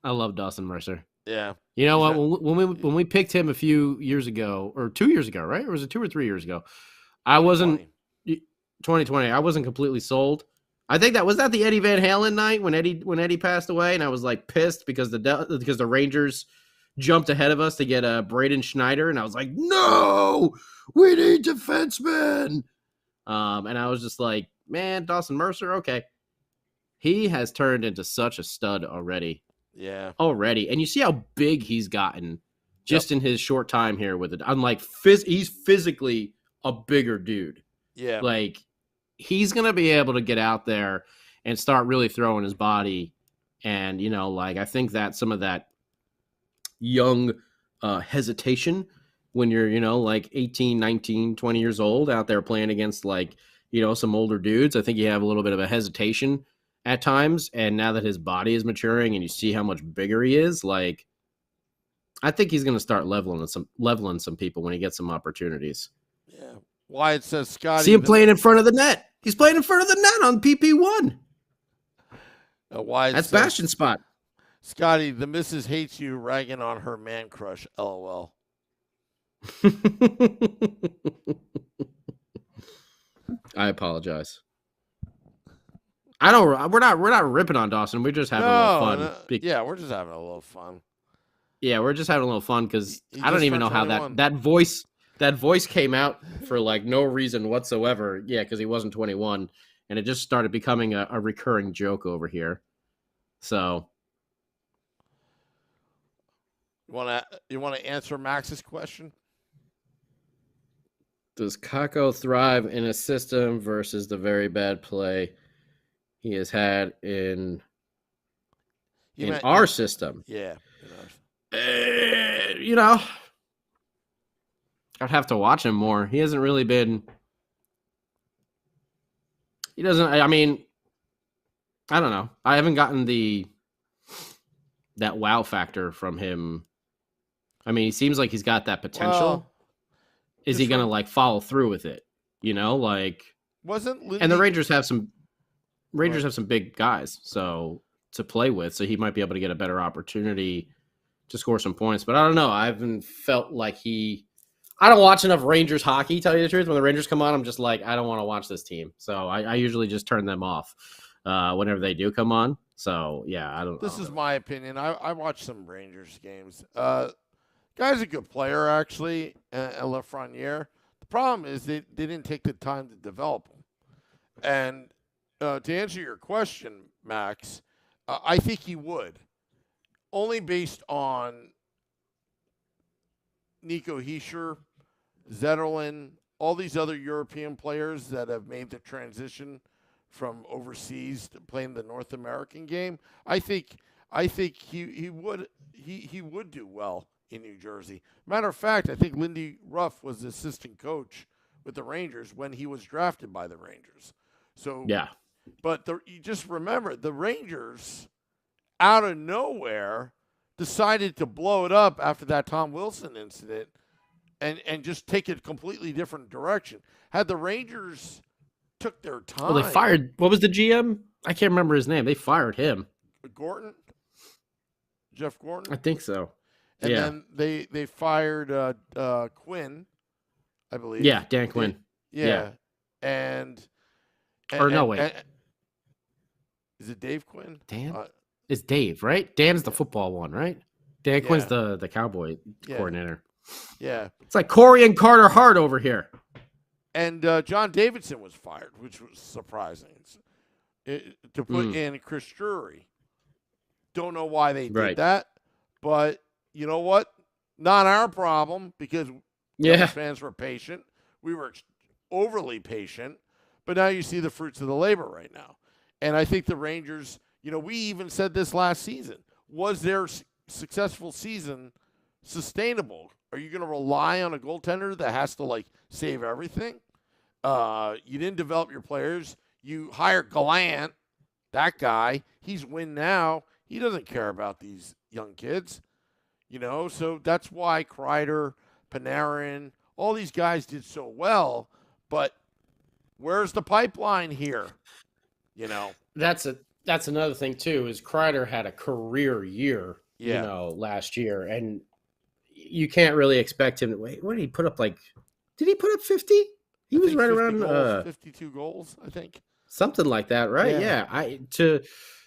I love Dawson Mercer. Yeah. You know what? When we picked him a few years ago, or 2 years ago, right? Or was it 2 or 3 years ago? I wasn't 2020. I wasn't completely sold. I think that was the Eddie Van Halen night when Eddie passed away, and I was like pissed because the Rangers jumped ahead of us to get Braden Schneider, and I was like, no, we need defensemen. And I was just like, man, Dawson Mercer, okay. He has turned into such a stud already. Yeah. Already. And you see how big he's gotten just in his short time here with it. I'm like, he's physically a bigger dude. Yeah. Like, he's going to be able to get out there and start really throwing his body. And, I think that some of that young hesitation when you're, 18, 19, 20 years old out there playing against some older dudes, I think you have a little bit of a hesitation at times. And now that his body is maturing and you see how much bigger he is, I think he's going to start leveling some people when he gets some opportunities. Yeah. Wyatt says Scotty. See him playing in front of the net. He's playing in front of the net on PP1. That's Bastian's spot. Scotty, the missus hates you ragging on her man crush. LOL. I apologize. We're not ripping on Dawson. We're just having a little fun. Yeah, we're just having a little fun. Yeah, we're just having a little fun because I don't even know how that voice came out for no reason whatsoever. Yeah, because he wasn't 21, and it just started becoming a recurring joke over here. So, you want to answer Max's question? Does Kakko thrive in a system versus the very bad play he has had in our system? Yeah. I'd have to watch him more. He hasn't really been. He doesn't. I mean, I don't know. I haven't gotten that wow factor from him. I mean, he seems like he's got that potential. Is he going to follow through with it? wasn't Lindy, and the Rangers have some big guys to play with, so he might be able to get a better opportunity to score some points. But I don't know. I haven't felt like I don't watch enough Rangers hockey, tell you the truth. When the Rangers come on, I'm just like, I don't want to watch this team. So I usually just turn them off whenever they do come on. So, yeah, I don't know. This is my opinion. I watched some Rangers games. Guy's a good player, actually, Lafreniere. The problem is they didn't take the time to develop him. And to answer your question, Max, I think he would. Only based on Nico Hischier, Zetterlund, all these other European players that have made the transition from overseas to playing the North American game. I think he would do well in New Jersey. Matter of fact, I think Lindy Ruff was the assistant coach with the Rangers when he was drafted by the Rangers. So yeah, but you just remember the Rangers out of nowhere decided to blow it up after that Tom Wilson incident and just take it a completely different direction. Had the Rangers took their time. Well, they fired, what was the GM? I can't remember his name. They fired him. Gorton? Jeff Gorton? I think so. And then they fired Quinn, I believe. Yeah, Dan Quinn. Yeah. Wait. Is it Dave Quinn? Dan? It's Dave, right? Dan's the football one, right? Dan Quinn's the Cowboy coordinator. Yeah. It's like Corey and Carter Hart over here. And John Davidson was fired, which was surprising. To put in Chris Drury. Don't know why they did that, but you know what? Not our problem because fans were patient. We were overly patient, but now you see the fruits of the labor right now. And I think the Rangers, we even said this last season. Was their successful season sustainable? Are you going to rely on a goaltender that has to, save everything? You didn't develop your players. You hired Gallant, that guy. He's win now. He doesn't care about these young kids, So that's why Kreider, Panarin, all these guys did so well. But where's the pipeline here? That's another thing too. Is Kreider had a career year, last year, and you can't really expect him to wait. What did he put up? Did he put up 50? He was right around 52 goals, I think. Something like that, right? Yeah.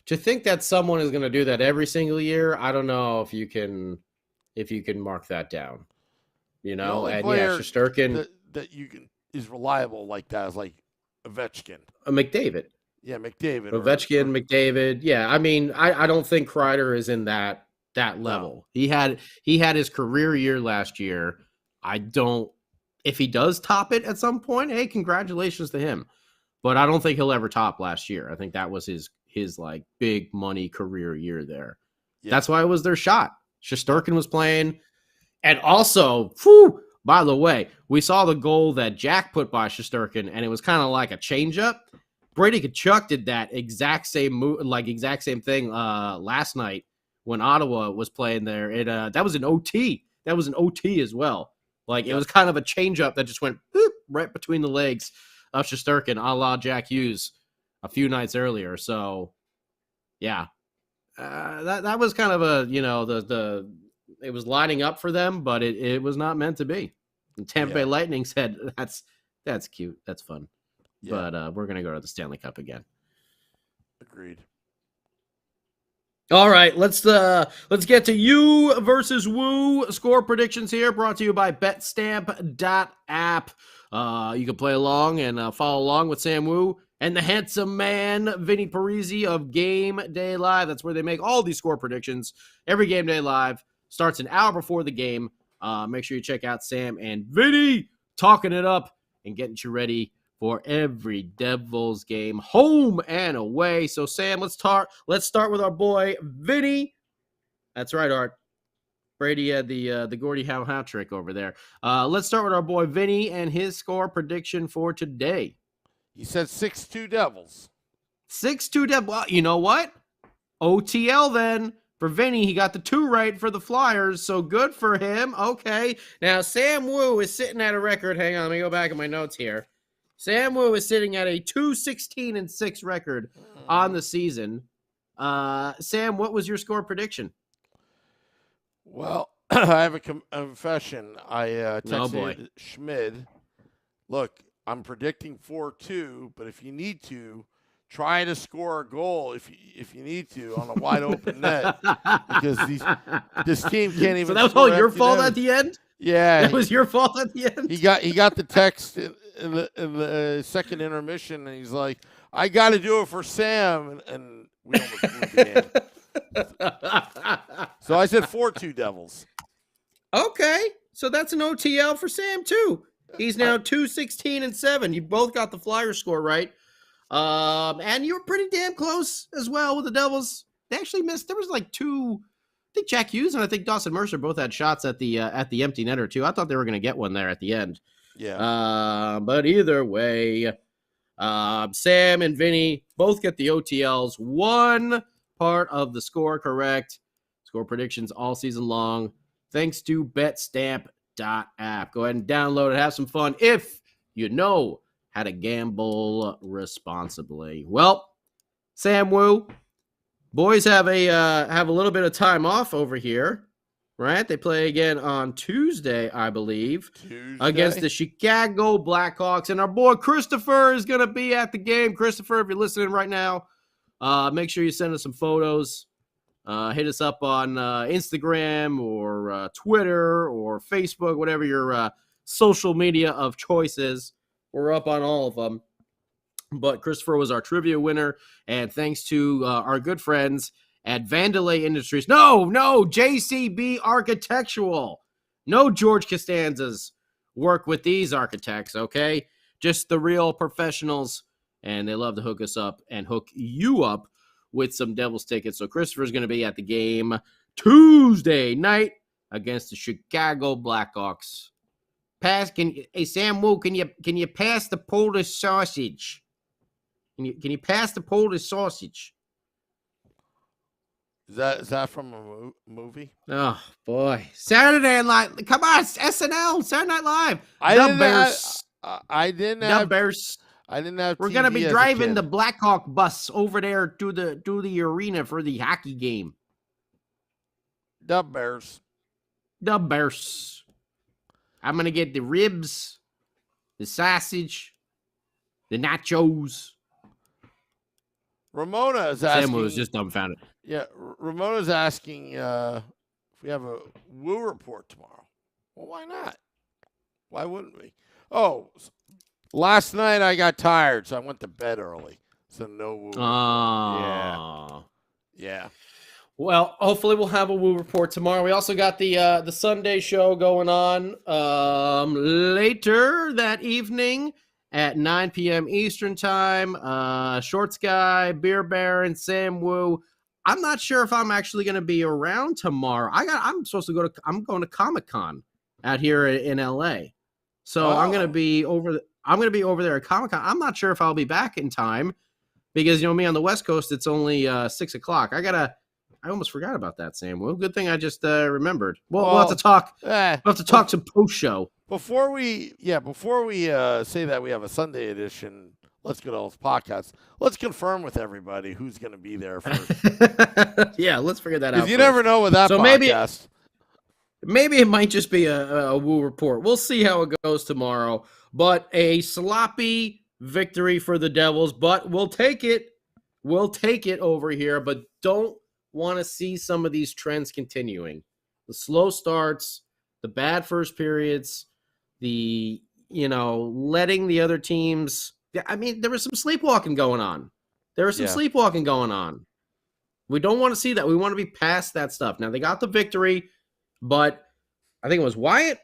To think that someone is going to do that every single year, I don't know if you can mark that down. And Shesterkin that you can is reliable like that is like Ovechkin. McDavid. Yeah, McDavid. Ovechkin, McDavid. Yeah, I mean, I don't think Kreider is in that level. No. He had his career year last year. If he does top it at some point, hey, congratulations to him. But I don't think he'll ever top last year. I think that was his big money career year there. Yeah. That's why it was their shot. Shesterkin was playing. And also, by the way, we saw the goal that Jack put by Shesterkin, and it was kind of like a changeup. Brady Tkachuk did that exact same thing last night when Ottawa was playing there. That was an OT. That was an OT as well. It was kind of a changeup that just went right between the legs of Shesterkin, a la Jack Hughes a few nights earlier. So, yeah, that was kind of it was lining up for them, but it was not meant to be. And Tampa Bay Lightning said, that's cute. That's fun. Yeah. But we're going to go to the Stanley Cup again. Agreed. All right, let's get to you versus Woo score predictions here, brought to you by BetStamp.app. You can play along and follow along with Sam Woo and the handsome man, Vinny Parisi of Game Day Live. That's where they make all these score predictions. Every Game Day Live starts an hour before the game. Make sure you check out Sam and Vinny talking it up and getting you ready for every Devils game, home and away. So, Sam, let's start with our boy, Vinny. That's right, Art. Brady had the Gordie Howe hat trick over there. Let's start with our boy, Vinny, and his score prediction for today. He said 6-2 Devils. 6-2 Devils. Well, you know what? OTL then. For Vinny, he got the 2 right for the Flyers, so good for him. Okay. Now, Sam Woo is sitting at a record. Hang on, let me go back in my notes here. Sam Wu is sitting at a 2-16-6 record on the season. Sam, what was your score prediction? Well, I have a confession. I texted Schmid. Look, I'm predicting 4-2, but if you need to, try to score a goal if you need to on a wide open net because this team can't even. So that was all your fault at the end? Yeah, that was your fault at the end. He got the text in the second intermission, and he's like, "I got to do it for Sam," and we almost blew the game. So I said 4-2 Devils. Okay, so that's an OTL for Sam too. He's now 2-16-7. You both got the Flyers score right. And you were pretty damn close as well with the Devils. They actually missed. There was like two. I think Jack Hughes and I think Dawson Mercer both had shots at the empty netter too. I thought they were going to get one there at the end. Yeah. But either way, Sam and Vinny both get the OTLs. One part of the score correct. Score predictions all season long. Thanks to BetStamp.app. Go ahead and download it. Have some fun if you know how to gamble responsibly. Well, Sam Wu, boys have a little bit of time off over here, right? They play again on Tuesday, I believe, against the Chicago Blackhawks. And our boy Christopher is going to be at the game. Christopher, if you're listening right now, make sure you send us some photos. Hit us up on Instagram or Twitter or Facebook, whatever your social media of choice is. We're up on all of them. But Christopher was our trivia winner. And thanks to our good friends at Vandalay Industries. No, JCB Architectural. No George Costanza's work with these architects, okay? Just the real professionals. And they love to hook us up and hook you up with some Devils tickets. So Christopher's going to be at the game Tuesday night against the Chicago Blackhawks. Hey Sam Wu, can you pass the Polish sausage? Can you pass the Polish sausage? Is that from a movie? Oh boy, Saturday Night! Come on, SNL, Saturday Night Live. I didn't have. We're gonna be driving the Blackhawk bus over there to the arena for the hockey game. The Bears. I'm gonna get the ribs, the sausage, the nachos. Ramona is asking. Sam was just dumbfounded. Yeah, Ramona's asking if we have a Woo report tomorrow. Well, why not? Why wouldn't we? Oh, last night I got tired, so I went to bed early. So no Woo. Yeah. Well, hopefully we'll have a Woo report tomorrow. We also got the Sunday show going on later that evening at 9 p.m. Eastern time. Shorts Guy, Beer Baron, Sam Wu. I'm not sure if I'm actually going to be around tomorrow. I'm going to Comic-Con out here in LA. So I'm going to be over there at Comic-Con. I'm not sure if I'll be back in time because me on the West Coast it's only 6 o'clock. I almost forgot about that, Sam. Well, good thing I just remembered. We'll have to talk. We'll have to talk some post show. Before we say that we have a Sunday edition, Let's Go Devils podcast. Let's confirm with everybody who's going to be there first. Yeah, let's figure that out. Because you never know with that podcast. Maybe it might just be a Woo report. We'll see how it goes tomorrow. But a sloppy victory for the Devils. But we'll take it. We'll take it over here. But don't want to see some of these trends continuing. The slow starts, the bad first periods, the, letting the other teams. I mean, there was some sleepwalking going on. We don't want to see that. We want to be past that stuff. Now, they got the victory, but I think it was Wyatt.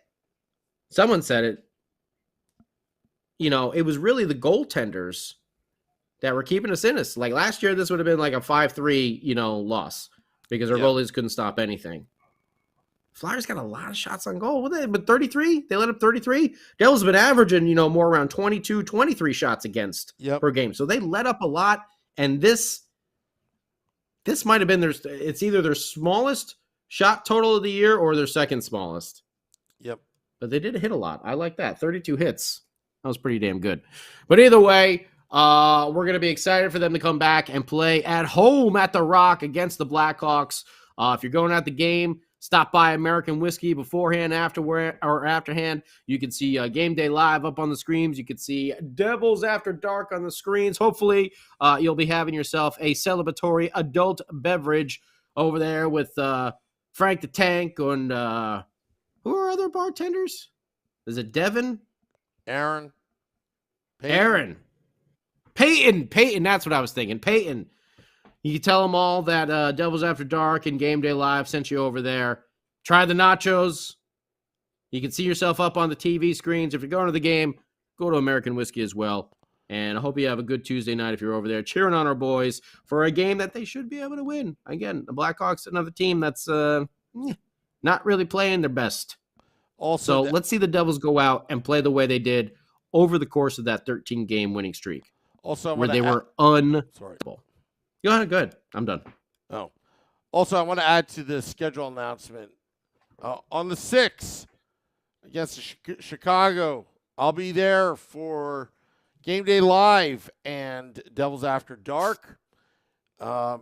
Someone said it. It was really the goaltenders that were keeping us in this. Like last year, this would have been like a 5-3, loss because our goalies couldn't stop anything. Flyers got a lot of shots on goal. But 33? They let up 33? Devils have been averaging, more around 22, 23 shots against per game. So they let up a lot. And this might have been it's either their smallest shot total of the year or their second smallest. Yep. But they did hit a lot. I like that. 32 hits. That was pretty damn good. But either way, we're going to be excited for them to come back and play at home at the Rock against the Blackhawks. If you're going at the game, stop by American Whiskey beforehand, afterhand. You can see Game Day Live up on the screens. You can see Devils After Dark on the screens. Hopefully, you'll be having yourself a celebratory adult beverage over there with Frank the Tank and who are other bartenders? Is it Devin? Aaron. Aaron. Peyton. That's what I was thinking. Peyton. You can tell them all that Devils After Dark and Game Day Live sent you over there. Try the nachos. You can see yourself up on the TV screens. If you're going to the game, go to American Whiskey as well. And I hope you have a good Tuesday night if you're over there cheering on our boys for a game that they should be able to win. Again, the Blackhawks, another team that's not really playing their best. Also, let's see the Devils go out and play the way they did over the course of that 13-game winning streak. Also, where they were unstoppable. Go ahead. I'm done. Oh. Also, I want to add to the schedule announcement. On the 6th, against Chicago, I'll be there for Game Day Live and Devils After Dark. On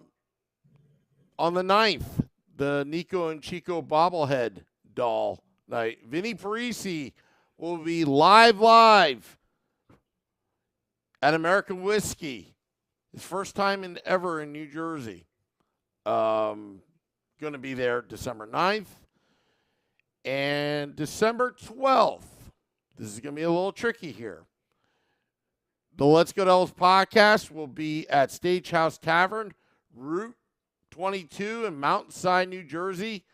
the 9th, the Nico and Chico bobblehead doll night. Vinny Parisi will be live at American Whiskey. His first time ever in New Jersey. Going to be there December 9th. And December 12th. This is going to be a little tricky here. The Let's Go Devils podcast will be at Stagehouse Tavern, Route 22 in Mountainside, New Jersey.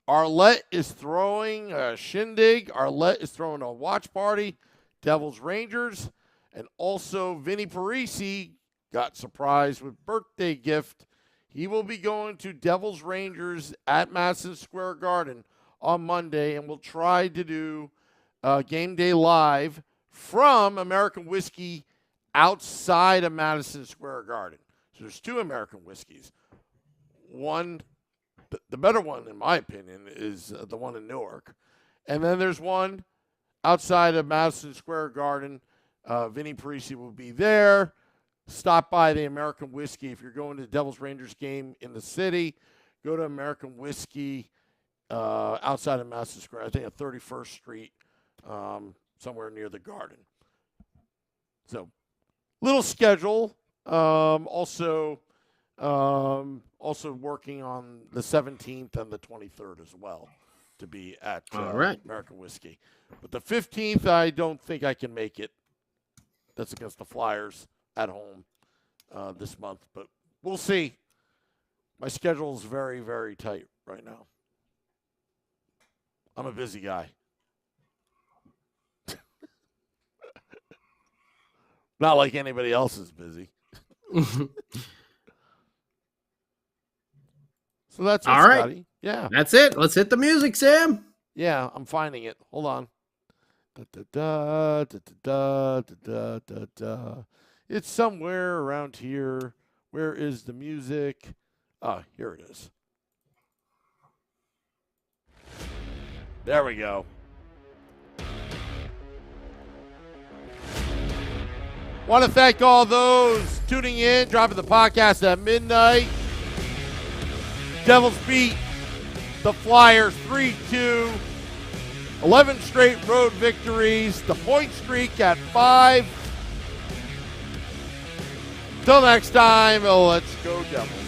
Arlette is throwing a shindig. Arlette is throwing a watch party. Devils Rangers. And also Vinny Parisi got surprised with birthday gift. He will be going to Devils Rangers at Madison Square Garden on Monday, and will try to do Game Day Live from American Whiskey outside of Madison Square Garden. So there's two American Whiskeys. One, the better one, in my opinion, is the one in Newark. And then there's one outside of Madison Square Garden. Vinny Parisi will be there. Stop by the American Whiskey. If you're going to the Devils Rangers game in the city, go to American Whiskey outside of Madison Square. I think at 31st Street, somewhere near the Garden. So, little schedule. Also working on the 17th and the 23rd as well to be at American Whiskey. But the 15th, I don't think I can make it. That's against the Flyers at home this month, but we'll see. My schedule is very, very tight right now. I'm a busy guy. Not like anybody else is busy. So that's it, all right. Scotty. Yeah. That's it. Let's hit the music, Sam. Yeah, I'm finding it. Hold on. Da, da, da, da, da, da, da. It's somewhere around here. Where is the music? Ah, here it is. There we go. Want to thank all those tuning in, dropping the podcast at midnight. Devils beat the Flyers 3-2. 11 straight road victories. The point streak at 5. Till next time, let's go Devils.